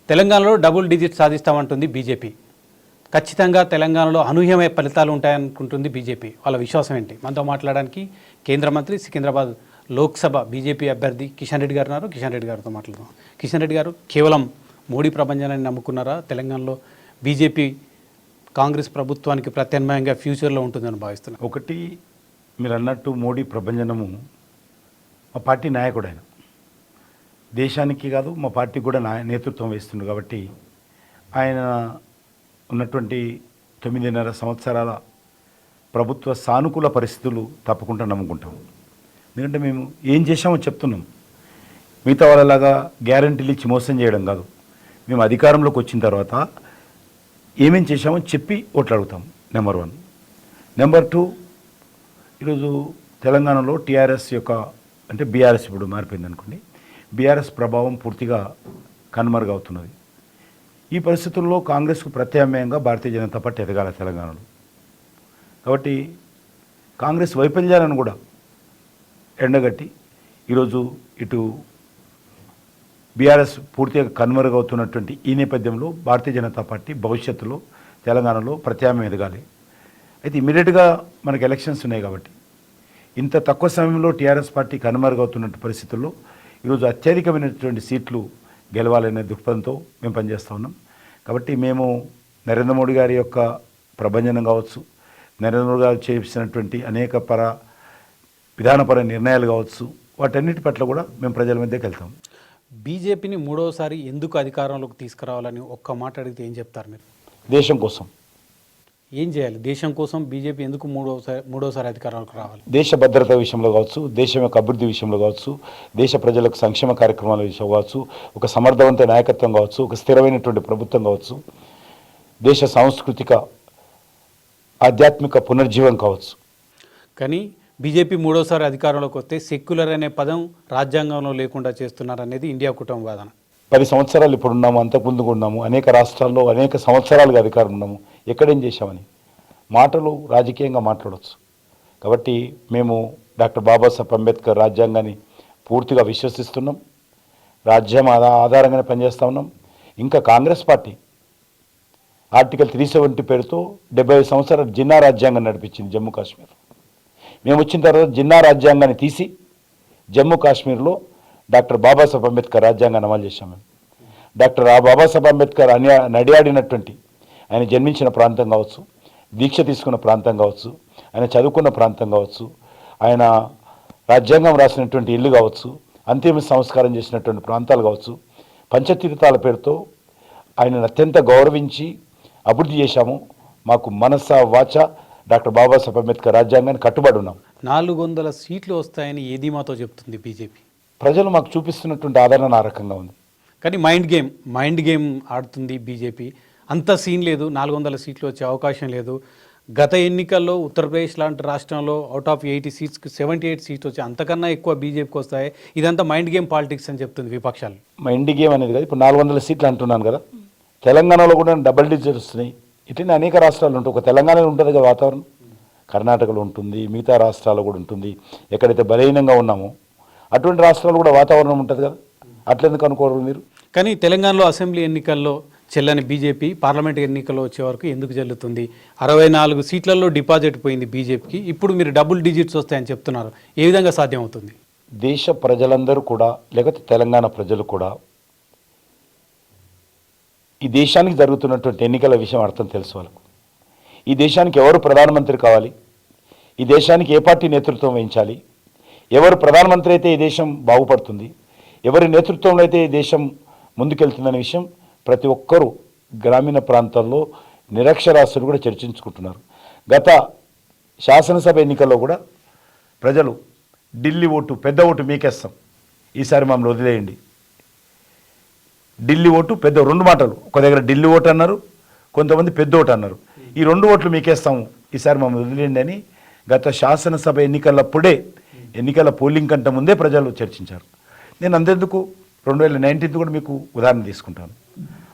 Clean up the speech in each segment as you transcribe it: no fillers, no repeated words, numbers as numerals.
తెలంగాణలో double digit సాధిస్తామంటుంది BJP. ఖచ్చితంగా తెలంగాణలో అనూహ్యమైన ఫలితాలు ఉంటాయనుకుంటుంది బీజేపీ. వాళ్ళ విశ్వాసం ఏంటి? మనతో మాట్లాడడానికి కేంద్ర మంత్రి, సికింద్రాబాద్ లోక్సభ బీజేపీ అభ్యర్థి కిషన్ రెడ్డి గారు ఉన్నారు. కిషన్ రెడ్డి గారితో మాట్లాడదాం. కిషన్ రెడ్డి గారు, కేవలం మోడీ ప్రభంజనాన్ని నమ్ముకున్నారా? తెలంగాణలో బీజేపీ కాంగ్రెస్ ప్రభుత్వానికి ప్రత్యామ్నాయంగా ఫ్యూచర్లో ఉంటుందని భావిస్తున్నారు. ఒకటి, మీరు అన్నట్టు మోడీ ప్రభంజనము మా పార్టీ నాయకుడు ఆయన. దేశానికి కాదు, మా పార్టీకి కూడా నేతృత్వం వేస్తుంది. కాబట్టి ఆయన ఉన్నటువంటి 9.5 సంవత్సరాల ప్రభుత్వ సానుకూల పరిస్థితులు తప్పకుండా నమ్ముకుంటాం. ఎందుకంటే మేము ఏం చేశామో చెప్తున్నాం. మిగతా వాళ్ళలాగా గ్యారంటీలు ఇచ్చి మోసం చేయడం కాదు. మేము అధికారంలోకి వచ్చిన తర్వాత ఏమేం చేశామో చెప్పి ఓట్లు అడుగుతాం. నెంబర్ 1. నెంబర్ 2, ఈరోజు తెలంగాణలో టీఆర్ఎస్ యొక్క, అంటే బీఆర్ఎస్ ఇప్పుడు మారిపోయింది అనుకోండి, బీఆర్ఎస్ ప్రభావం పూర్తిగా కనుమరుగవుతున్నది. ఈ పరిస్థితుల్లో కాంగ్రెస్కు ప్రత్యామ్నాయంగా భారతీయ జనతా పార్టీ ఎదగాల తెలంగాణలో. కాబట్టి కాంగ్రెస్ వైఫల్యాలను కూడా ఎండగట్టి ఈరోజు ఇటు బీఆర్ఎస్ పూర్తిగా కనుమరుగవుతున్నటువంటి ఈ నేపథ్యంలో భారతీయ జనతా పార్టీ భవిష్యత్తులో తెలంగాణలో ప్రత్యామ్నాయం ఎదగాలి. అయితే ఇమీడియట్గా మనకు ఎలక్షన్స్ ఉన్నాయి కాబట్టి ఇంత తక్కువ సమయంలో టీఆర్ఎస్ పార్టీ కనుమరుగవుతున్న పరిస్థితుల్లో ఈరోజు అత్యధికమైనటువంటి సీట్లు గెలవాలనే దృక్పథంతో మేము పనిచేస్తూ ఉన్నాం. కాబట్టి మేము నరేంద్ర మోడీ గారి యొక్క ప్రభంజనం కావచ్చు, నరేంద్ర మోడీ గారు చేసినటువంటి అనేక విధానపర నిర్ణయాలు కావచ్చు, వాటన్నిటి పట్ల కూడా మేము ప్రజల మధ్యకి వెళ్తాం. బీజేపీని మూడోసారి ఎందుకు అధికారంలోకి తీసుకురావాలని ఒక్క మాట అడిగితే ఏం చెప్తారు మీరు? దేశం కోసం. ఏం చేయాలి? దేశం కోసం బీజేపీ ఎందుకు మూడోసారి అధికారంలోకి రావాలి? దేశ భద్రత విషయంలో కావచ్చు, దేశం యొక్క అభివృద్ధి విషయంలో కావచ్చు, దేశ ప్రజలకు సంక్షేమ కార్యక్రమాల విషయం కావచ్చు, ఒక సమర్థవంతమైన నాయకత్వం కావచ్చు, ఒక స్థిరమైనటువంటి ప్రభుత్వం కావచ్చు, దేశ సాంస్కృతిక ఆధ్యాత్మిక పునర్జీవం కావచ్చు. కానీ బీజేపీ మూడోసారి అధికారంలోకి వస్తే సెక్యులర్ అనే పదం రాజ్యాంగంలో లేకుండా చేస్తున్నారనేది ఇండియా కుటుంబ వాదన. 10 సంవత్సరాలు ఇప్పుడు ఉన్నాము, అంతకుముందు ఉన్నాము, అనేక రాష్ట్రాల్లో అనేక సంవత్సరాలుగా అధికారం ఉన్నాము. ఎక్కడేం చేశామని మాటలు రాజకీయంగా మాట్లాడవచ్చు. కాబట్టి మేము డాక్టర్ బాబాసాహెబ్ అంబేద్కర్ రాజ్యాంగాన్ని పూర్తిగా విశ్వసిస్తున్నాం. రాజ్యం ఆధారంగానే పనిచేస్తూ ఉన్నాం. ఇంకా కాంగ్రెస్ పార్టీ ఆర్టికల్ 370 పేరుతో 75 సంవత్సరాలు జిన్నా రాజ్యాంగం నడిపించింది జమ్మూ కాశ్మీర్. మేము వచ్చిన తర్వాత జిన్నా రాజ్యాంగాన్ని తీసి జమ్మూ కాశ్మీర్లో డాక్టర్ బాబాసాహెబ్ అంబేద్కర్ రాజ్యాంగాన్ని అమలు చేశాం. మేము డాక్టర్ బాబాసాహెబ్ అంబేద్కర్ నడియాడినటువంటి, ఆయన జన్మించిన ప్రాంతం కావచ్చు, దీక్ష తీసుకున్న ప్రాంతం కావచ్చు, ఆయన చదువుకున్న ప్రాంతం కావచ్చు, ఆయన రాజ్యాంగం రాసినటువంటి ఇల్లు కావచ్చు, అంతిమ సంస్కారం చేసినటువంటి ప్రాంతాలు కావచ్చు, పంచతీర్థాల పేరుతో ఆయనను అత్యంత గౌరవించి అభివృద్ధి చేశాము. మాకు మనస వాచ డాక్టర్ బాబాసాహెబ్ అంబేద్కర్ రాజ్యాంగాన్ని కట్టుబడి ఉన్నాం. 400 సీట్లు వస్తాయని ఏ ధీమాతో చెప్తుంది బీజేపీ? ప్రజలు మాకు చూపిస్తున్నటువంటి ఆదరణ ఆ రకంగా ఉంది. కానీ మైండ్ గేమ్ ఆడుతుంది బీజేపీ. అంత సీన్ లేదు, 400 సీట్లు వచ్చే అవకాశం లేదు. గత ఎన్నికల్లో ఉత్తరప్రదేశ్ లాంటి రాష్ట్రంలో అవుట్ ఆఫ్ 80 సీట్స్కి 78 సీట్లు వచ్చాయి. అంతకన్నా ఎక్కువ బీజేపీకి వస్తాయి. ఇదంతా మైండ్ గేమ్ పాలిటిక్స్ అని చెప్తుంది విపక్షాలు. మైండ్ గేమ్ అనేది కదా, ఇప్పుడు 400 సీట్లు అంటున్నాను కదా, తెలంగాణలో కూడా డబుల్ డిజిట్ వస్తున్నాయి. ఇట్లనే అనేక రాష్ట్రాలు ఉంటాయి. ఒక తెలంగాణలో ఉంటుంది కదా వాతావరణం, కర్ణాటకలో ఉంటుంది, మిగతా రాష్ట్రాల్లో కూడా ఉంటుంది. ఎక్కడైతే బలహీనంగా ఉన్నామో అటువంటి రాష్ట్రాల్లో కూడా వాతావరణం ఉంటుంది కదా, అట్లెందుకు అనుకోరు మీరు? కానీ తెలంగాణలో అసెంబ్లీ ఎన్నికల్లో చెల్లని బీజేపీ పార్లమెంట్ ఎన్నికల్లో వచ్చే వరకు ఎందుకు చెల్లుతుంది? 64 సీట్లలో డిపాజిట్ పోయింది బీజేపీకి. ఇప్పుడు మీరు డబుల్ డిజిట్స్ వస్తాయని చెప్తున్నారు. ఏ విధంగా సాధ్యమవుతుంది? దేశ ప్రజలందరూ కూడా, లేకపోతే తెలంగాణ ప్రజలు కూడా ఈ దేశానికి జరుగుతున్నటువంటి ఎన్నికల విషయం అర్థం తెలుసు వాళ్ళకు. ఈ దేశానికి ఎవరు ప్రధానమంత్రి కావాలి, ఈ దేశానికి ఏ పార్టీ నేతృత్వం వహించాలి, ఎవరు ప్రధానమంత్రి అయితే ఈ దేశం బాగుపడుతుంది, ఎవరి నేతృత్వంలో అయితే ఈ దేశం ముందుకెళ్తుందనే విషయం ప్రతి ఒక్కరూ గ్రామీణ ప్రాంతాల్లో నిరక్షరాస్యులు కూడా చర్చించుకుంటున్నారు. గత శాసనసభ ఎన్నికల్లో కూడా ప్రజలు ఢిల్లీ ఓటు, పెద్ద ఓటు మీకేస్తాం, ఈసారి మమ్మల్ని వదిలేయండి, ఢిల్లీ ఓటు పెద్ద, 2 మాటలు, ఒక దగ్గర ఢిల్లీ ఓటు అన్నారు, కొంతమంది పెద్ద ఓటు అన్నారు. ఈ 2 ఓట్లు మీకేస్తాము, ఈసారి మమ్మల్ని వదిలేయండి అని గత శాసనసభ ఎన్నికలప్పుడే, ఎన్నికల పోలింగ్ కంటే ముందే ప్రజలు చర్చించారు. నేను అంతెందుకు 2019 కూడా మీకు ఉదాహరణ తీసుకుంటాను.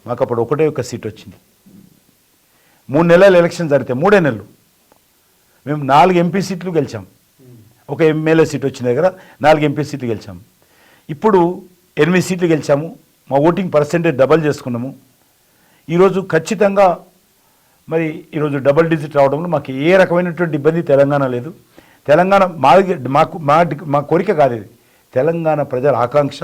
మాకు అప్పుడు ఒకటే ఒక సీట్ వచ్చింది. 3 నెలలు ఎలక్షన్ జరిగితే 3 నెలలు మేము 4 ఎంపీ సీట్లు గెలిచాం. ఒక ఎమ్మెల్యే సీట్ వచ్చిన దగ్గర 4 ఎంపీ సీట్లు గెలిచాము. ఇప్పుడు 8 సీట్లు గెలిచాము, మా ఓటింగ్ పర్సెంటేజ్ డబల్ చేసుకున్నాము. ఈరోజు ఖచ్చితంగా మరి ఈరోజు డబుల్ డిజిట్ రావడంలో మాకు ఏ రకమైనటువంటి ఇబ్బంది తెలంగాణ లేదు. తెలంగాణ మా కోరిక కాదు, ఇది తెలంగాణ ప్రజల ఆకాంక్ష,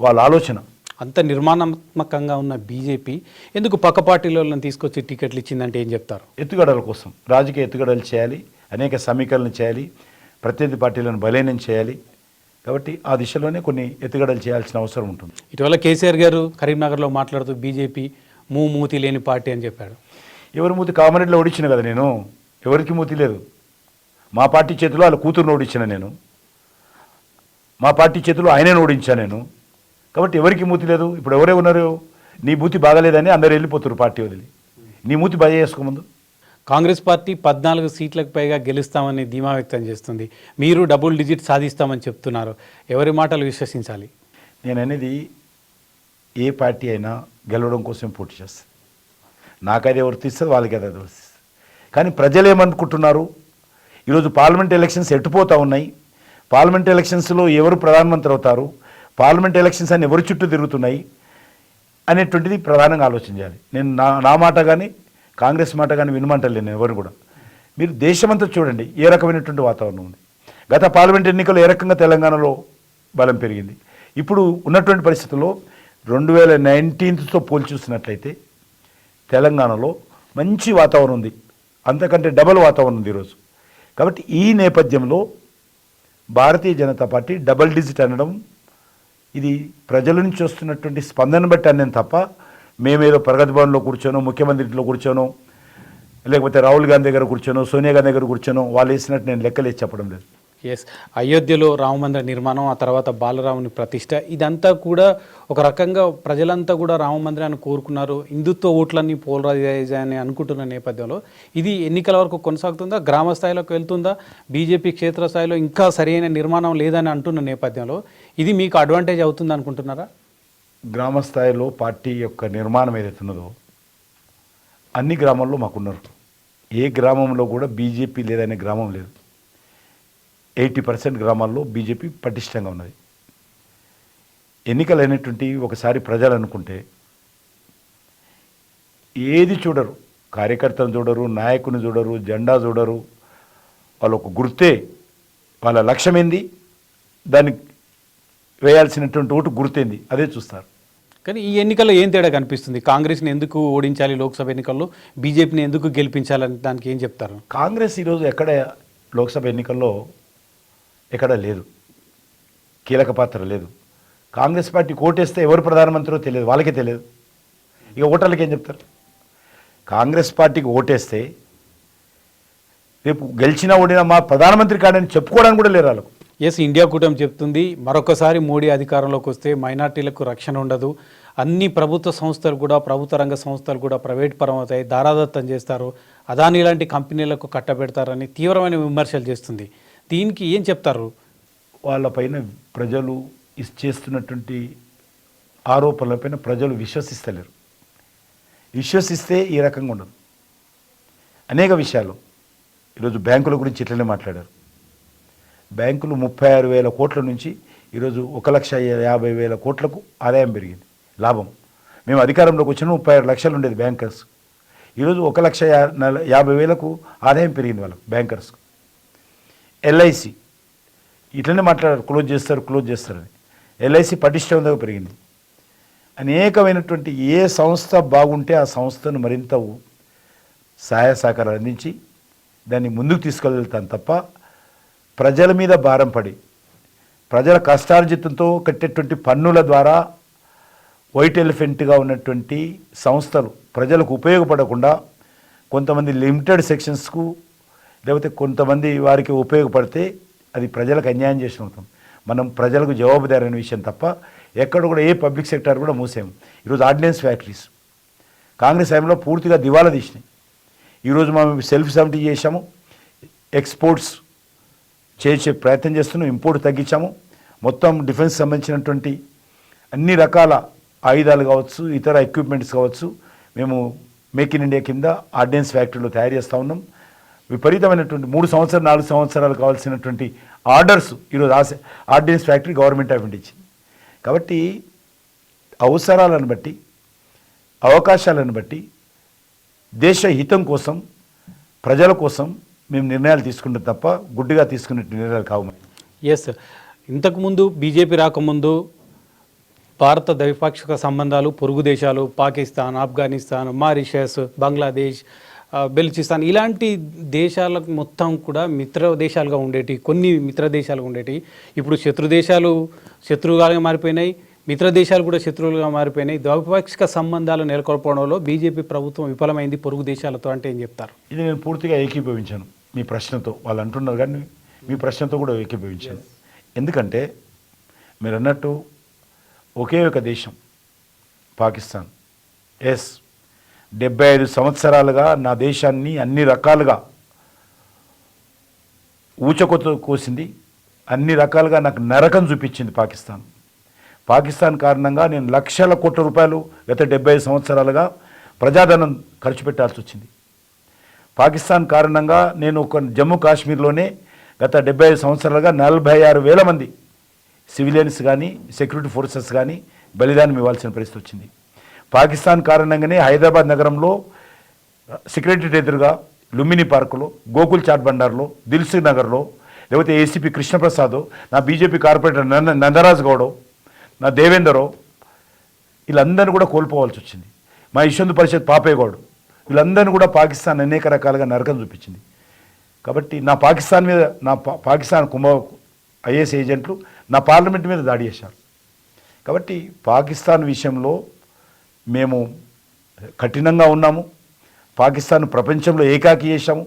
వాళ్ళ ఆలోచన. అంత నిర్మాణాత్మకంగా ఉన్న బీజేపీ ఎందుకు పక్క పార్టీలను తీసుకొచ్చి టికెట్లు ఇచ్చిందంటే ఏం చెప్తారు? ఎత్తుగడల కోసం, రాజకీయ ఎత్తుగడలు చేయాలి, అనేక సమీకరణలు చేయాలి, ప్రత్యర్థి పార్టీలను బలహీనం చేయాలి. కాబట్టి ఆ దిశలోనే కొన్ని ఎత్తుగడలు చేయాల్సిన అవసరం ఉంటుంది. ఇటీవల కేసీఆర్ గారు కరీంనగర్లో మాట్లాడుతూ బీజేపీ మూతి లేని పార్టీ అని చెప్పాడు. ఎవరి మూతి? కామారెడ్డిలో ఓడించిన కదా నేను. ఎవరికి మూతి లేదు. మా పార్టీ చేతిలో వాళ్ళ కూతురుని ఓడించిన నేను, మా పార్టీ చేతిలో ఆయనే ఓడించాను నేను. కాబట్టి ఎవరికి మూతి లేదు. ఇప్పుడు ఎవరే ఉన్నారు? నీ మూతి బాగాలేదని అందరు వెళ్ళిపోతారు పార్టీ వదిలి. నీ మూతి బాగా చేసుకోముందు. కాంగ్రెస్ పార్టీ 14 సీట్లకు పైగా గెలుస్తామని ధీమా వ్యక్తం చేస్తుంది. మీరు డబుల్ డిజిట్ సాధిస్తామని చెప్తున్నారు. ఎవరి మాటలు విశ్వసించాలి? నేను అనేది ఏ పార్టీ అయినా గెలవడం కోసం పోటీ చేస్తుంది. నాకైతే ఎవరు తీస్తుంది, వాళ్ళకి అదే వస్తుంది. కానీ ప్రజలు ఏమనుకుంటున్నారు? ఈరోజు పార్లమెంట్ ఎలక్షన్స్ ఎట్టుపోతూ ఉన్నాయి. పార్లమెంట్ ఎలక్షన్స్లో ఎవరు ప్రధానమంత్రి అవుతారు, పార్లమెంట్ ఎలక్షన్స్ అని ఎవరి చుట్టూ తిరుగుతున్నాయి అనేటువంటిది ప్రధానంగా ఆలోచన చేయాలి. నేను నా మాట కానీ కాంగ్రెస్ మాట కానీ వినమంటలేను నేను ఎవరిని కూడా. మీరు దేశమంతా చూడండి ఏ రకమైనటువంటి వాతావరణం ఉంది. గత పార్లమెంట్ ఎన్నికలు ఏ రకంగా తెలంగాణలో బలం పెరిగింది. ఇప్పుడు ఉన్నటువంటి పరిస్థితుల్లో 2019తో పోల్చి చూసినట్లయితే తెలంగాణలో మంచి వాతావరణం ఉంది, అంతకంటే డబల్ వాతావరణం ఉంది ఈరోజు. కాబట్టి ఈ నేపథ్యంలో Bharatiya Janata party double digit అనడం ఇది ప్రజల నుంచి వస్తున్నటువంటి స్పందన బట్టి అన్నాను తప్ప మేమేదో ప్రగతి భవన్లో కూర్చోనో, ముఖ్యమంత్రి ఇంట్లో కూర్చోనో, లేకపోతే రాహుల్ గాంధీ దగ్గర కూర్చోనో, సోనియా గాంధీ దగ్గర కూర్చోనో వాళ్ళు వేసినట్టు నేను లెక్కలేసి చెప్పడం లేదు. ఎస్, అయోధ్యలో రామమందిర నిర్మాణం, ఆ తర్వాత బాలరాముని ప్రతిష్ట, ఇదంతా కూడా ఒక రకంగా ప్రజలంతా కూడా రామ మందిరాన్ని కోరుకున్నారు. హిందుత్వ ఓట్లన్నీ పోలరైజ్ అని అనుకుంటున్న నేపథ్యంలో ఇది ఎన్నికల వరకు కొనసాగుతుందా? గ్రామ స్థాయిలోకి వెళ్తుందా? బీజేపీ క్షేత్రస్థాయిలో ఇంకా సరైన నిర్మాణం లేదని అంటున్న నేపథ్యంలో ఇది మీకు అడ్వాంటేజ్ అవుతుంది అనుకుంటున్నారా? గ్రామ స్థాయిలో పార్టీ యొక్క నిర్మాణం ఏదైతే ఉన్నదో అన్ని గ్రామాల్లో మాకున్నారు. ఏ గ్రామంలో కూడా బీజేపీ లేదనే గ్రామం లేదు. 80% గ్రామాల్లో బీజేపీ పటిష్టంగా ఉన్నది. ఎన్నికలు అనేటువంటి ఒకసారి ప్రజలు అనుకుంటే ఏది చూడరు, కార్యకర్తను చూడరు, నాయకుని చూడరు, జెండా చూడరు. వాళ్ళ ఒక గుర్తే, వాళ్ళ లక్ష్యం ఏంది, దాన్ని వేయాల్సినటువంటి ఓటు గుర్తేంది, అదే చూస్తారు. కానీ ఈ ఎన్నికల్లో ఏం తేడా కనిపిస్తుంది? కాంగ్రెస్ని ఎందుకు ఓడించాలి లోక్సభ ఎన్నికల్లో, బీజేపీని ఎందుకు గెలిపించాలని దానికి ఏం చెప్తారు? కాంగ్రెస్ ఈరోజు ఎక్కడ లోక్సభ ఎన్నికల్లో ఎక్కడ లేదు, కీలక పాత్ర లేదు. కాంగ్రెస్ పార్టీ ఓటేస్తే ఎవరు ప్రధానమంత్రో తెలియదు, వాళ్ళకే తెలియదు. ఇక ఓటర్లకి ఏం చెప్తారు? కాంగ్రెస్ పార్టీకి ఓటేస్తే రేపు గెలిచినా ఓడినా మా ప్రధానమంత్రి కాడని చెప్పుకోవడానికి కూడా లేరు వాళ్ళకు. ఎస్, ఇండియా కూటమి చెప్తుంది మరొకసారి మోడీ అధికారంలోకి వస్తే మైనార్టీలకు రక్షణ ఉండదు, అన్ని ప్రభుత్వ సంస్థలు కూడా, ప్రభుత్వ రంగ సంస్థలు కూడా ప్రైవేట్ పరం అవుతాయి, దారాదత్తం చేస్తారు, అదాని లాంటి కంపెనీలకు కట్టబెడతారని తీవ్రమైన విమర్శలు చేస్తుంది. దీనికి ఏం చెప్తారు? వాళ్ళపైన ప్రజలు చేస్తున్నటువంటి ఆరోపణలపైన ప్రజలు విశ్వసిస్తలేరు. విశ్వసిస్తే ఈ రకంగా ఉండదు. అనేక విషయాలు ఈరోజు బ్యాంకుల గురించి ఇట్లనే మాట్లాడారు. బ్యాంకులు 36,000 కోట్ల నుంచి ఈరోజు 1,50,000 కోట్లకు ఆదాయం పెరిగింది, లాభం. మేము అధికారంలోకి వచ్చిన 36 లక్షలు ఉండేది బ్యాంకర్స్, ఈరోజు 1,50,000కు ఆదాయం పెరిగింది వాళ్ళకు బ్యాంకర్స్కు. ఎల్ఐసి ఇట్లనే మాట్లాడారు, క్లోజ్ చేస్తారని. ఎల్ఐసి పటిష్టంగా పెరిగింది. అనేకమైనటువంటి ఏ సంస్థ బాగుంటే ఆ సంస్థను మరింత సహాయ సహకారాలు అందించి దాన్ని ముందుకు తీసుకెళ్తాను తప్ప ప్రజల మీద భారం పడి ప్రజల కష్టార్జితంతో కట్టేటువంటి పన్నుల ద్వారా వైట్ ఎలిఫెంట్గా ఉన్నటువంటి సంస్థలు ప్రజలకు ఉపయోగపడకుండా కొంతమంది లిమిటెడ్ సెక్షన్స్కు లేకపోతే కొంతమంది వారికి ఉపయోగపడితే అది ప్రజలకు అన్యాయం చేసిన అవుతాం. మనం ప్రజలకు జవాబుదారైన విషయం తప్ప ఎక్కడ కూడా ఏ పబ్లిక్ సెక్టర్ కూడా మూసాము. ఈరోజు ఆర్డినెన్స్ ఫ్యాక్టరీస్ కాంగ్రెస్ టైంలో పూర్తిగా దివాలా తీసినాయి. ఈరోజు మనం సెల్ఫ్ సబ్సిడీ చేశాము, ఎక్స్పోర్ట్స్ చేసే ప్రయత్నం చేస్తున్నాం, ఇంపోర్ట్ తగ్గించాము. మొత్తం డిఫెన్స్ సంబంధించినటువంటి అన్ని రకాల ఆయుధాలు కావచ్చు, ఇతర ఎక్విప్మెంట్స్ కావచ్చు, మేము మేక్ ఇన్ ఇండియా కింద ఆర్డినెన్స్ ఫ్యాక్టరీలో తయారు చేస్తూ ఉన్నాం. విపరీతమైనటువంటి 3 సంవత్సరాలు 4 సంవత్సరాలు కావాల్సినటువంటి ఆర్డర్స్ ఈరోజు ordnance factory government of India ఇచ్చింది. కాబట్టి అవసరాలను బట్టి, అవకాశాలను బట్టి దేశ హితం కోసం, ప్రజల కోసం మేము నిర్ణయాలు తీసుకుంటాం తప్ప గుడ్డిగా తీసుకునే నిర్ణయాలు కావు. ఎస్, ఇంతకుముందు బీజేపీ రాకముందు భారత ద్వైపాక్షిక సంబంధాలు పొరుగు దేశాలు పాకిస్తాన్, ఆఫ్ఘనిస్తాన్, మారిషస్, బంగ్లాదేశ్, బెలుచిస్తాన్ ఇలాంటి దేశాలకు మొత్తం కూడా మిత్ర దేశాలుగా ఉండేటి, కొన్ని మిత్ర దేశాలుగా ఉండేటి. ఇప్పుడు శత్రువులుగా మారిపోయినాయి, మిత్ర దేశాలు కూడా శత్రువులుగా మారిపోయినాయి. ద్వైపాక్షిక సంబంధాలు నెలకొల్పడంలో బీజేపీ ప్రభుత్వం విఫలమైంది పొరుగు దేశాలతో అంటే ఏం చెప్తారు? ఇది నేను పూర్తిగా ఏకీభవించాను మీ ప్రశ్నతో. వాళ్ళు అంటున్నారు కానీ మీ ప్రశ్నతో కూడా ఏకీభవించాను. ఎందుకంటే మీరు అన్నట్టు ఒకే ఒక దేశం పాకిస్తాన్. 75 సంవత్సరాలుగా నా దేశాన్ని అన్ని రకాలుగా ఊచకొత కోసింది, అన్ని రకాలుగా నాకు నరకం చూపించింది పాకిస్తాన్. పాకిస్తాన్ కారణంగా నేను లక్షల కోట్ల రూపాయలు గత 75 సంవత్సరాలుగా ప్రజాధనం ఖర్చు పెట్టాల్సి వచ్చింది. పాకిస్తాన్ కారణంగా నేను ఒక జమ్మూ కాశ్మీర్లోనే గత 75 సంవత్సరాలుగా 46,000 మంది సివిలియన్స్ కానీ సెక్యూరిటీ ఫోర్సెస్ కానీ బలిదానం ఇవ్వాల్సిన పరిస్థితి వచ్చింది. పాకిస్తాన్ కారణంగానే హైదరాబాద్ నగరంలో సెక్రటరీ ఎదురుగా లుంబిని పార్కులో, గోకుల్ చాట్ బండార్లో, దిల్సుఖ్ నగర్లో, లేకపోతే ఏసీపీ కృష్ణప్రసాద్, నా బీజేపీ కార్పొరేటర్ నందరాజ్ గౌడో, నా దేవేందరో, వీళ్ళందరినీ కూడా కోల్పోవాల్సి వచ్చింది. మా యశ్వంత్ పరిషత్ పాపేగౌడ్, వీళ్ళందరినీ కూడా పాకిస్తాన్ అనేక రకాలుగా నరకం చూపించింది. కాబట్టి నా పాకిస్తాన్ మీద పాకిస్తాన్ ఐఏఎస్ ఏజెంట్లు నా పార్లమెంట్ మీద దాడి చేశారు. కాబట్టి పాకిస్తాన్ విషయంలో మేము కఠినంగా ఉన్నాము. పాకిస్తాన్ ప్రపంచంలో ఏకాకి చేశాము.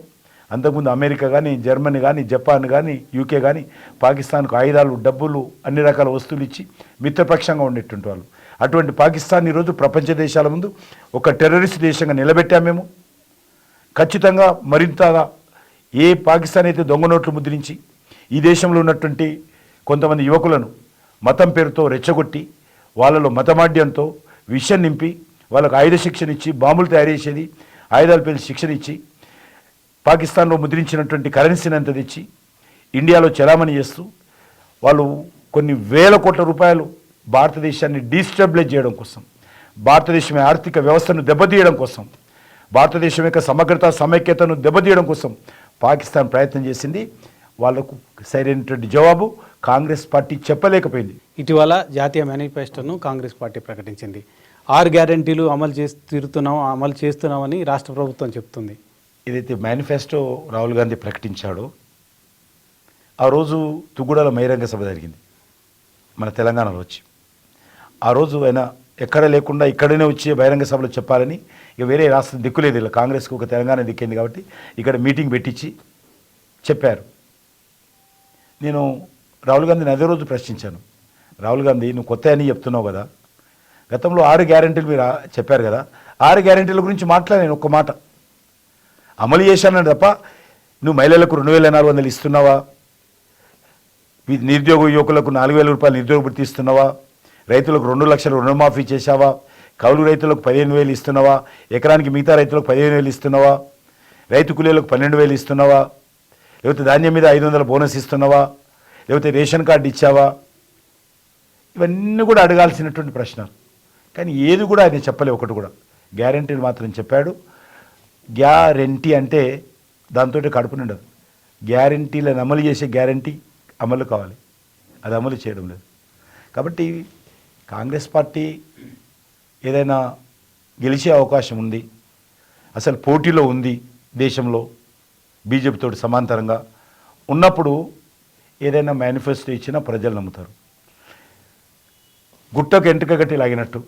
అంతకుముందు అమెరికా కానీ, జర్మనీ కానీ, జపాన్ కానీ, యూకే కానీ పాకిస్తాన్కు ఆయుధాలు, డబ్బులు, అన్ని రకాల వస్తువులు ఇచ్చి మిత్రపక్షంగా ఉండేటువంటి వాళ్ళు. అటువంటి పాకిస్తాన్ ఈరోజు ప్రపంచ దేశాల ముందు ఒక టెర్రరిస్ట్ దేశంగా నిలబెట్టాము. మేము ఖచ్చితంగా మరింతగా ఏ పాకిస్తాన్ అయితే దొంగ నోట్లు ముద్రించి ఈ దేశంలో ఉన్నటువంటి కొంతమంది యువకులను మతం పేరుతో రెచ్చగొట్టి వాళ్ళలో మతమాడ్యంతో విషయం నింపి వాళ్ళకు ఆయుధ శిక్షణ ఇచ్చి, బాంబులు తయారు చేసేది, ఆయుధాల పేరు శిక్షణ ఇచ్చి, పాకిస్తాన్లో ముద్రించినటువంటి కరెన్సీని అంత తెచ్చి ఇండియాలో చలామణి చేస్తూ వాళ్ళు కొన్ని వేల కోట్ల రూపాయలు భారతదేశాన్ని డీస్టెబిలైజ్ చేయడం కోసం, భారతదేశం ఆర్థిక వ్యవస్థను దెబ్బతీయడం కోసం, భారతదేశం యొక్క సమగ్రత సమైక్యతను దెబ్బతీయడం కోసం పాకిస్తాన్ ప్రయత్నం చేసింది. వాళ్లకు సరైనటువంటి జవాబు కాంగ్రెస్ పార్టీ చెప్పలేకపోయింది. ఇటీవల జాతీయ మేనిఫెస్టోను కాంగ్రెస్ పార్టీ ప్రకటించింది. 6 గ్యారెంటీలు అమలు చేస్తున్నామని రాష్ట్ర ప్రభుత్వం చెప్తుంది. ఏదైతే మేనిఫెస్టో రాహుల్ గాంధీ ప్రకటించాడో ఆ రోజు తుగుడల బహిరంగ సభ జరిగింది మన తెలంగాణలో వచ్చి. ఆ రోజు ఆయన ఎక్కడ లేకుండా ఇక్కడనే వచ్చి బహిరంగ సభలో చెప్పాలని, ఇక వేరే రాష్ట్రం దిక్కులేదు, ఇలా కాంగ్రెస్కి ఒక తెలంగాణ దిక్కింది కాబట్టి ఇక్కడ మీటింగ్ పెట్టించి చెప్పారు. నేను రాహుల్ గాంధీని అదే రోజు ప్రశ్నించాను. రాహుల్ గాంధీ, నువ్వు కొత్త అని చెప్తున్నావు కదా, గతంలో 6 గ్యారెంటీలు మీరు చెప్పారు కదా, 6 గ్యారెంటీల గురించి మాట్లాడాను ఒక్క మాట. అమలు చేశానని తప్ప నువ్వు మహిళలకు 2,400 ఇస్తున్నావా, నిరుద్యోగ యువకులకు 4,000 రూపాయలు నిరుద్యోగ భృతి ఇస్తున్నావా, రైతులకు 2 లక్షలు రుణమాఫీ చేశావా, కౌలు రైతులకు 15,000 ఇస్తున్నావా, ఎకరానికి మిగతా రైతులకు 15,000 ఇస్తున్నావా, రైతు కూలీలకు 12,000 ఇస్తున్నావా, లేకపోతే ధాన్యం మీద 500 బోనస్ ఇస్తున్నావా, లేకపోతే రేషన్ కార్డు ఇచ్చావా? ఇవన్నీ కూడా అడగాల్సినటువంటి ప్రశ్నలు. కానీ ఏది కూడా ఆయన చెప్పలే. ఒకటి కూడా గ్యారంటీలు మాత్రం చెప్పాడు. గ్యారంటీ అంటే దాంతో కడుపు నిండదు. గ్యారంటీలను అమలు చేసే గ్యారంటీ అమలు కావాలి, అది అమలు చేయడం లేదు. కాబట్టి కాంగ్రెస్ పార్టీ ఏదైనా గెలిచే అవకాశం ఉంది, అసలు పోటీలో ఉంది దేశంలో బీజేపీతో సమాంతరంగా ఉన్నప్పుడు ఏదైనా మేనిఫెస్టో ఇచ్చినా ప్రజలు నమ్ముతారు. గుట్టకు ఎంటుక గట్టి లాగినట్టు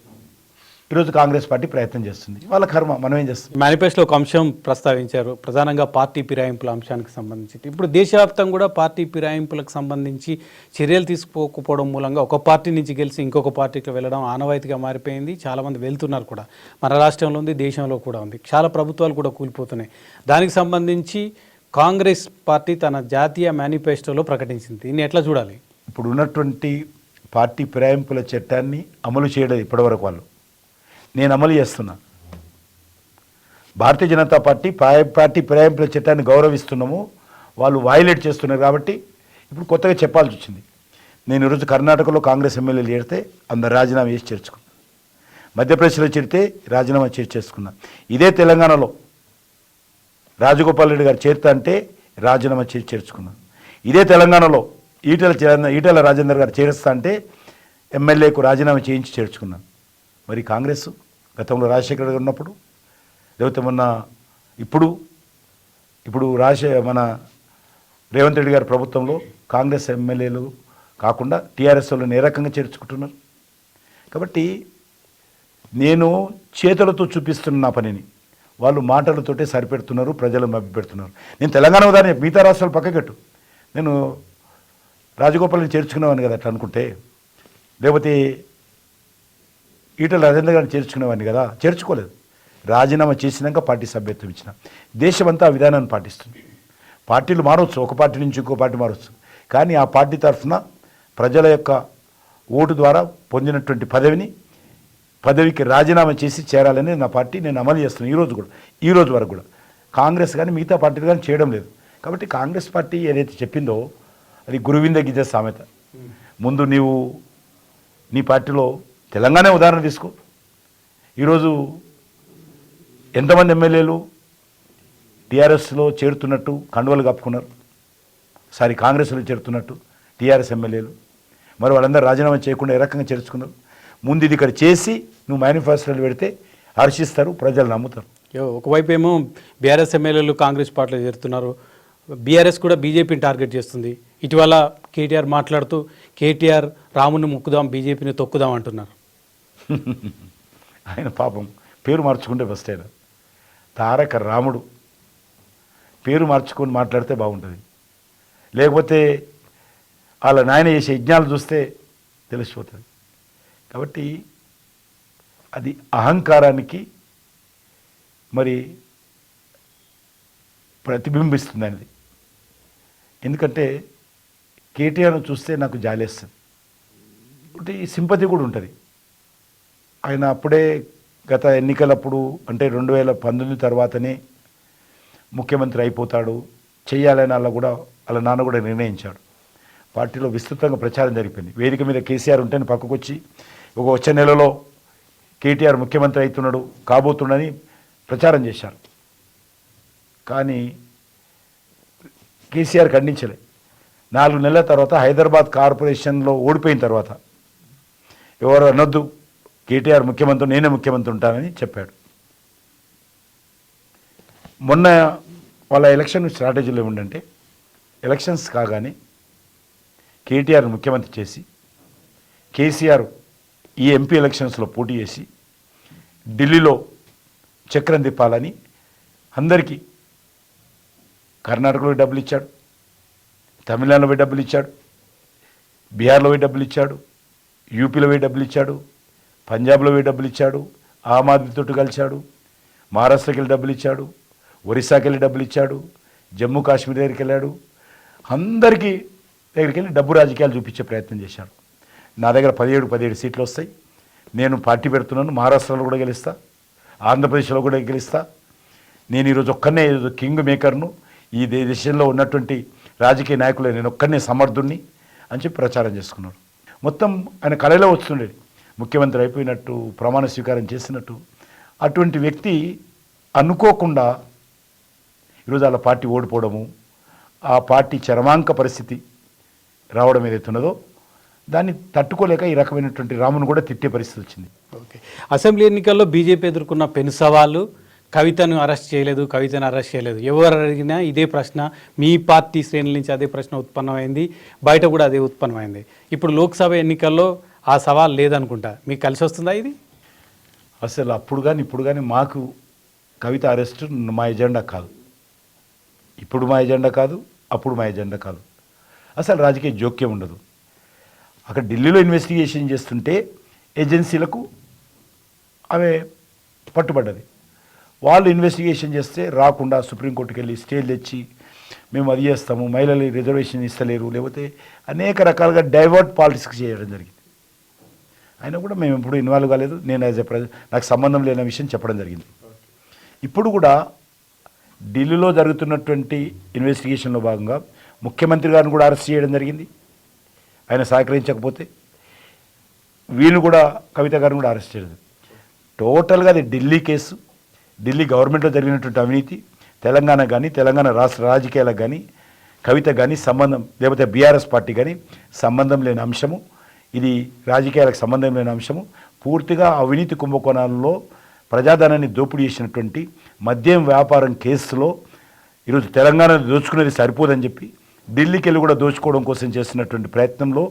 ఈరోజు కాంగ్రెస్ పార్టీ ప్రయత్నం చేస్తుంది. వాళ్ళ కర్మ, మనం ఏం చేస్తాం. మేనిఫెస్టోలో ఒక అంశం ప్రస్తావించారు, ప్రధానంగా పార్టీ ఫిరాయింపుల అంశానికి సంబంధించి. ఇప్పుడు దేశవ్యాప్తంగా కూడా పార్టీ ఫిరాయింపులకు సంబంధించి చర్యలు తీసుకోకపోవడం మూలంగా ఒక పార్టీ నుంచి గెలిచి ఇంకొక పార్టీకి వెళ్ళడం ఆనవాయితీగా మారిపోయింది. చాలామంది వెళ్తున్నారు కూడా. మన రాష్ట్రంలో ఉంది, దేశంలో కూడా ఉంది. చాలా ప్రభుత్వాలు కూడా కూలిపోతున్నాయి. దానికి సంబంధించి కాంగ్రెస్ పార్టీ తన జాతీయ మేనిఫెస్టోలో ప్రకటించింది. దీన్ని ఎట్లా చూడాలి? ఇప్పుడు ఉన్నటువంటి పార్టీ ఫిరాయింపుల చట్టాన్ని అమలు చేయడం ఇప్పటివరకు వాళ్ళు, నేను అమలు చేస్తున్నా. భారతీయ జనతా పార్టీ ఫిరాయింపుల చట్టాన్ని గౌరవిస్తున్నాము, వాళ్ళు వైలేట్ చేస్తున్నారు. కాబట్టి ఇప్పుడు కొత్తగా చెప్పాల్సి వచ్చింది. నేను ఈరోజు కర్ణాటకలో కాంగ్రెస్ ఎమ్మెల్యేలు చేరితే అందరు రాజీనామా చేసి చేర్చుకున్నాను. మధ్యప్రదేశ్లో చేరితే రాజీనామా చేసుకున్నా. ఇదే తెలంగాణలో రాజగోపాల్ రెడ్డి గారు చేరుతా అంటే రాజీనామా చేర్చుకున్నాను. ఇదే తెలంగాణలో ఈటెల రాజేందర్ గారు చేరుస్తా అంటే ఎమ్మెల్యేకు రాజీనామా చేయించి చేర్చుకున్నాను. మరి కాంగ్రెస్ గతంలో రాజశేఖర గారు ఉన్నప్పుడు, లేకపోతే మొన్న ఇప్పుడు మన రేవంత్ రెడ్డి గారి ప్రభుత్వంలో కాంగ్రెస్ ఎమ్మెల్యేలు కాకుండా టీఆర్ఎస్ వాళ్ళని ఏ రకంగా చేర్చుకుంటున్నారు. కాబట్టి నేను చేతులతో చూపిస్తున్న నా పనిని వాళ్ళు మాటలతోటే సరిపెడుతున్నారు, ప్రజలు మభ్యపెడుతున్నారు. నేను తెలంగాణ ఉదాహరణ మిగతా రాష్ట్రాలు పక్కకెట్టు, నేను రాజగోపాల్ని చేర్చుకునేవాడిని కదా అట్లా అనుకుంటే, లేకపోతే ఈటల రాజేంద్ర గారిని చేర్చుకునేవాడిని కదా, చేర్చుకోలేదు. రాజీనామా చేసినాక పార్టీ సభ్యత్వం ఇచ్చిన. దేశమంతా ఆ విధానాన్ని పాటిస్తుంది. పార్టీలు మారవచ్చు, ఒక పార్టీ నుంచి ఇంకో పార్టీ మారవచ్చు, కానీ ఆ పార్టీ తరఫున ప్రజల యొక్క ఓటు ద్వారా పొందినటువంటి పదవికి రాజీనామా చేసి చేరాలని నా పార్టీ నేను అమలు చేస్తున్నాను. ఈ రోజు వరకు కూడా కాంగ్రెస్ కానీ మిగతా పార్టీలు కానీ చేయడం లేదు. కాబట్టి కాంగ్రెస్ పార్టీ ఏదైతే చెప్పిందో అది గురువింద గిజ సామెత. ముందు నీవు నీ పార్టీలో తెలంగాణ ఉదాహరణ తీసుకో. ఈరోజు ఎంతమంది ఎమ్మెల్యేలు టీఆర్ఎస్లో చేరుతున్నట్టు కండువలు కప్పుకున్నారు, కాంగ్రెస్లో చేరుతున్నట్టు టీఆర్ఎస్ ఎమ్మెల్యేలు. మరి వాళ్ళందరూ రాజీనామా చేయకుండా ఏ రకంగా చేర్చుకున్నారు. ముందు ఇది ఇక్కడ చేసి నువ్వు మేనిఫెస్టోలు పెడితే హర్షిస్తారు, ప్రజలు నమ్ముతారు. ఒకవైపు ఏమో బీఆర్ఎస్ ఎమ్మెల్యేలు కాంగ్రెస్ పార్టీలో చేరుతున్నారు, బీఆర్ఎస్ కూడా బీజేపీని టార్గెట్ చేస్తుంది. ఇటీవల కేటీఆర్ మాట్లాడుతూ కేటీఆర్ రాముని ముక్కుదాం, బీజేపీని తొక్కుదాం అంటున్నారు. ఆయన పాపం పేరు మార్చుకుంటే ఫస్ట్ అయినా తారక రాముడు పేరు మార్చుకొని మాట్లాడితే బాగుంటుంది. లేకపోతే వాళ్ళ నాయన చేసే యజ్ఞాలు చూస్తే తెలిసిపోతుంది. కాబట్టి అది అహంకారానికి మరి ప్రతిబింబిస్తుంది అనేది. ఎందుకంటే కేటీఆర్ను చూస్తే నాకు జాలేస్తుంది, అంటే సింపతి కూడా ఉంటుంది. ఆయన అప్పుడే గత ఎన్నికలప్పుడు అంటే 2019 తర్వాతనే ముఖ్యమంత్రి అయిపోతాడు, చెయ్యాలని వాళ్ళ నాన్న కూడా నిర్ణయించాడు. పార్టీలో విస్తృతంగా ప్రచారం జరిపింది. వేదిక మీద కేసీఆర్ ఉంటేనే పక్కకు వచ్చి వచ్చే నెలలో కేటీఆర్ ముఖ్యమంత్రి అవుతున్నాడు, కాబోతుండని ప్రచారం చేశారు. కానీ కేసీఆర్ ఖండించలే. 4 నెలల తర్వాత హైదరాబాద్ కార్పొరేషన్లో ఓడిపోయిన తర్వాత ఎవరు అనొద్దు, కేటీఆర్ ముఖ్యమంత్రి, నేనే ముఖ్యమంత్రి ఉంటానని చెప్పాడు. మొన్న వాళ్ళ ఎలక్షన్ స్ట్రాటజీలో ఏముందంటే ఎలక్షన్స్ కాగానే కేటీఆర్ ముఖ్యమంత్రి చేసి కేసీఆర్ ఈ ఎంపీ ఎలక్షన్స్లో పోటీ చేసి ఢిల్లీలో చక్రం తిప్పాలని అందరికీ కర్ణాటకలో డబ్బులు ఇచ్చాడు, తమిళనాడులో పోయి డబ్బులు ఇచ్చాడు, బీహార్లో పోయి డబ్బులు ఇచ్చాడు, యూపీలో పోయి డబ్బులు ఇచ్చాడు, పంజాబ్లో పోయి డబ్బులు ఇచ్చాడు, ఆమ్ ఆద్మీతో కలిశాడు, మహారాష్ట్రకి వెళ్ళి డబ్బులు ఇచ్చాడు, ఒరిస్సాకి వెళ్ళి డబ్బులు ఇచ్చాడు, జమ్మూ కాశ్మీర్ దగ్గరికి వెళ్ళాడు. అందరికీ దగ్గరికి వెళ్ళి డబ్బు రాజకీయాలు చూపించే ప్రయత్నం చేశాడు. నా దగ్గర 17 సీట్లు వస్తాయి, నేను పార్టీ పెడుతున్నాను, మహారాష్ట్రలో కూడా గెలుస్తా, ఆంధ్రప్రదేశ్లో కూడా గెలుస్తా, నేను ఈరోజు ఒక్కనే కింగ్ మేకర్ను, ఈ దేశంలో ఉన్నటువంటి రాజకీయ నాయకులు నేను ఒక్కనే సమర్థుణ్ణి అని చెప్పి ప్రచారం చేసుకున్నాడు. మొత్తం ఆయన కళలో వస్తుండేది, ముఖ్యమంత్రి అయిపోయినట్టు, ప్రమాణ స్వీకారం చేసినట్టు. అటువంటి వ్యక్తి అనుకోకుండా ఈరోజు వాళ్ళ పార్టీ ఓడిపోవడము, ఆ పార్టీ చరమాంక పరిస్థితి రావడం ఏదైతే ఉన్నదో దాన్ని తట్టుకోలేక ఈ రకమైనటువంటి రామును కూడా తిట్టే పరిస్థితి వచ్చింది. ఓకే, అసెంబ్లీ ఎన్నికల్లో బీజేపీ ఎదుర్కొన్న పెను సవాళ్ళు, కవితను అరెస్ట్ చేయలేదు. ఎవరు అడిగినా ఇదే ప్రశ్న, మీ పార్టీ శ్రేణుల నుంచి అదే ప్రశ్న ఉత్పన్నమైంది, బయట కూడా అదే ఉత్పన్నమైంది. ఇప్పుడు లోక్సభ ఎన్నికల్లో ఆ సవాల్ లేదనుకుంటా, మీకు కలిసి వస్తుందా ఇది? అసలు అప్పుడు కానీ ఇప్పుడు కానీ మాకు కవిత అరెస్ట్ మా ఎజెండా కాదు. ఇప్పుడు మా ఎజెండా కాదు, అప్పుడు మా ఎజెండా కాదు. అసలు రాజకీయ జోక్యం ఉండదు. అక్కడ ఢిల్లీలో ఇన్వెస్టిగేషన్ చేస్తుంటే ఏజెన్సీలకు ఆమె పట్టుబడ్డది. వాళ్ళు ఇన్వెస్టిగేషన్ చేస్తే రాకుండా సుప్రీంకోర్టుకి వెళ్ళి స్టేలు తెచ్చి మేము అది చేస్తాము, మహిళలు రిజర్వేషన్ ఇస్తలేరు, లేకపోతే అనేక రకాలుగా డైవర్ట్ పాలిటిక్స్ చేయడం జరిగింది. అయినా కూడా మేము ఎప్పుడు ఇన్వాల్వ్ కాలేదు. నేను యాజ్ ఎ నాకు సంబంధం లేని విషయం చెప్పడం జరిగింది. ఇప్పుడు కూడా ఢిల్లీలో జరుగుతున్నటువంటి ఇన్వెస్టిగేషన్లో భాగంగా ముఖ్యమంత్రి గారిని కూడా అరెస్ట్ చేయడం జరిగింది. ఆయన సహకరించకపోతే వీళ్ళు కూడా కవిత గారిని కూడా అరెస్ట్ చేయడం. టోటల్గా అది ఢిల్లీ కేసు, ఢిల్లీ గవర్నమెంట్లో జరిగినటువంటి అవినీతి, తెలంగాణ కానీ తెలంగాణ రాష్ట్ర రాజకీయాలకు కానీ కవిత కానీ సంబంధం, లేకపోతే బీఆర్ఎస్ పార్టీ కానీ సంబంధం లేని అంశము. ఇది రాజకీయాలకు సంబంధం లేని అంశము. పూర్తిగా అవినీతి కుంభకోణాలలో ప్రజాధనాన్ని దోపిడీ చేసినటువంటి మద్యం వ్యాపారం కేసులో ఈరోజు తెలంగాణ దోచుకునేది సరిపోదని చెప్పి ఢిల్లీకి వెళ్ళి కూడా దోచుకోవడం కోసం చేస్తున్నటువంటి ప్రయత్నంలో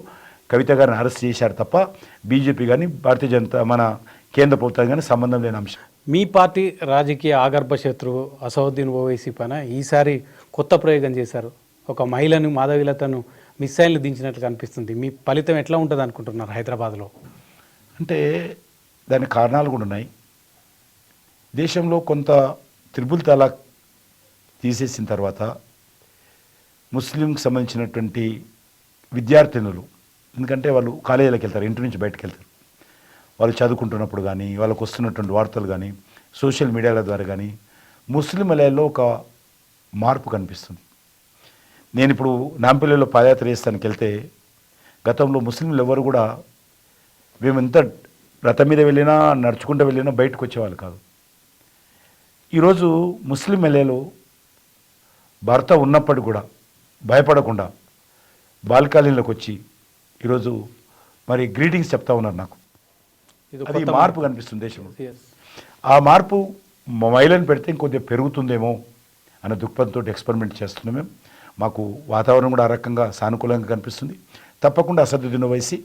కవిత గారిని అరెస్ట్ చేశారు తప్ప బీజేపీ కానీ భారతీయ జనతా మన కేంద్ర ప్రభుత్వం కానీ సంబంధం లేని అంశం. మీ పార్టీ రాజకీయ ఆగర్భ శత్రువు అసదుద్దీన్ ఓవైసీ పైన ఈసారి కొత్త ప్రయోగం చేశారు. ఒక మహిళను మాధవీలతను మిస్సైల్ని దించినట్లు కనిపిస్తుంది. మీ ఫలితం ఎట్లా ఉంటుంది అనుకుంటున్నారు హైదరాబాద్లో? అంటే దానికి కారణాలు కూడా ఉన్నాయి. దేశంలో కొంత త్రిపుల్ తలాక్ తీసేసిన తర్వాత ముస్లింకి సంబంధించినటువంటి విద్యార్థినులు, ఎందుకంటే వాళ్ళు కాలేజీలకు వెళ్తారు, ఇంటి నుంచి బయటకు వెళ్తారు, వాళ్ళు చదువుకుంటున్నప్పుడు కానీ వాళ్ళకు వస్తున్నటువంటి వార్తలు కానీ సోషల్ మీడియాల ద్వారా కానీ ముస్లిం వలయాల్లో ఒక మార్పు కనిపిస్తుంది. నేను ఇప్పుడు నాంపల్లిలో పాదయాత్ర చేస్తానికి వెళ్తే గతంలో ముస్లింలు ఎవరు కూడా మేము ఎంత రథం మీద వెళ్ళినా నడుచుకుంటూ వెళ్ళినా బయటకు వచ్చేవాళ్ళు కాదు. ఈరోజు ముస్లిం వలయాలో భర్త ఉన్నప్పటికీ కూడా భయపడకుండా బాల్కనీలోకి వచ్చి ఈరోజు మరి గ్రీటింగ్స్ చెప్తా ఉన్నారు నాకు. అది మార్పు కనిపిస్తుంది దేశంలో. ఆ మార్పు మహిళను పెడితే ఇంకొద్దిగా పెరుగుతుందేమో అన్న దృక్పథంతో ఎక్స్పెరిమెంట్ చేస్తున్నాం మేము. మాకు వాతావరణం కూడా ఆ రకంగా సానుకూలంగా కనిపిస్తుంది. తప్పకుండా అసదుద్దీన్ ఓవైసీ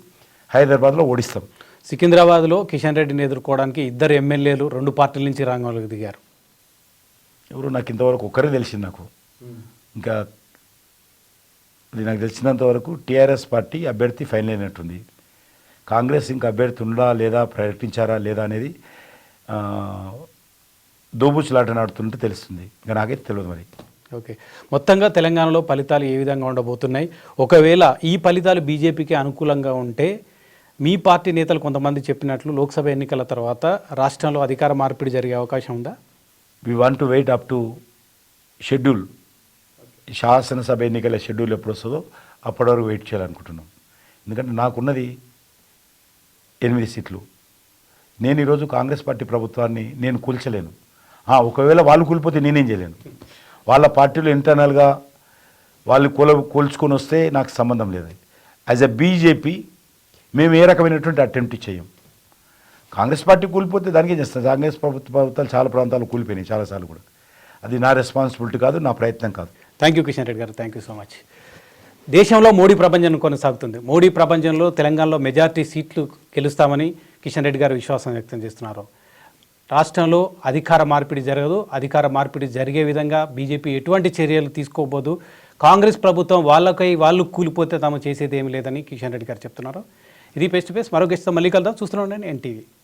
హైదరాబాద్లో ఓడిస్తాం. సికింద్రాబాద్లో కిషన్ రెడ్డిని ఎదుర్కోవడానికి 2 ఎమ్మెల్యేలు 2 పార్టీల నుంచి రంగంలోకి దిగారు. ఎవరు నాకు ఇంతవరకు ఒక్కరే తెలిసింది. నాకు ఇంకా అది నాకు తెలిసినంతవరకు టీఆర్ఎస్ పార్టీ అభ్యర్థి ఫైనల్ అయినట్టుంది. కాంగ్రెస్ ఇంకా అభ్యర్థి ఉందా లేదా, ప్రకటించారా లేదా అనేది దోబూచులాట నాడుతుంటే తెలుస్తుంది. ఇంకా నాకైతే తెలియదు మరి. ఓకే, మొత్తంగా తెలంగాణలో ఫలితాలు ఏ విధంగా ఉండబోతున్నాయి? ఒకవేళ ఈ ఫలితాలు బీజేపీకి అనుకూలంగా ఉంటే మీ పార్టీ నేతలు కొంతమంది చెప్పినట్లు లోక్సభ ఎన్నికల తర్వాత రాష్ట్రంలో అధికార మార్పిడి జరిగే అవకాశం ఉందా? We want to wait up to schedule, శాసనసభ ఎన్నికల షెడ్యూల్ ఎప్పుడు వస్తుందో అప్పటి వరకు వెయిట్ చేయాలనుకుంటున్నాం. ఎందుకంటే నాకున్నది 8 సీట్లు. నేను ఈరోజు కాంగ్రెస్ పార్టీ ప్రభుత్వాన్ని నేను కూల్చలేను. ఒకవేళ వాళ్ళు కూలిపోతే నేనేం చేయలేను. వాళ్ళ పార్టీలో ఇంటర్నల్గా వాళ్ళు కూల్చుకొని వస్తే నాకు సంబంధం లేదు. యాజ్ ఎ బీజేపీ మేము ఏ రకమైనటువంటి అటెంప్ట్ చేయం. కాంగ్రెస్ పార్టీ కూలిపోతే దానికి ఏం చేస్తాం? కాంగ్రెస్ ప్రభుత్వాలు చాలా ప్రాంతాలు కూలిపోయినాయి చాలాసార్లు కూడా. అది నా రెస్పాన్సిబిలిటీ కాదు, నా ప్రయత్నం కాదు. థ్యాంక్ యూ కిషన్ రెడ్డి గారు, థ్యాంక్ యూ సో మచ్. దేశంలో మోడీ ప్రపంచం కొనసాగుతుంది. మోడీ ప్రపంచంలో తెలంగాణలో మెజార్టీ సీట్లు గెలుస్తామని కిషన్ రెడ్డి గారు విశ్వాసం వ్యక్తం చేస్తున్నారు. రాష్ట్రంలో అధికార మార్పిడి జరగదు. అధికార మార్పిడి జరిగే విధంగా బీజేపీ ఎటువంటి చర్యలు తీసుకోబోదు. కాంగ్రెస్ ప్రభుత్వం వాళ్ళకై వాళ్ళు కూలిపోతే తాము చేసేది ఏమీ లేదని కిషన్ రెడ్డి గారు చెప్తున్నారు. ఇది ఫేస్ టు ఫేస్. మరో గెస్ట్తో మళ్ళీ కలుద్దాం. చూస్తూనే ఉండండి ఎన్టీవీ.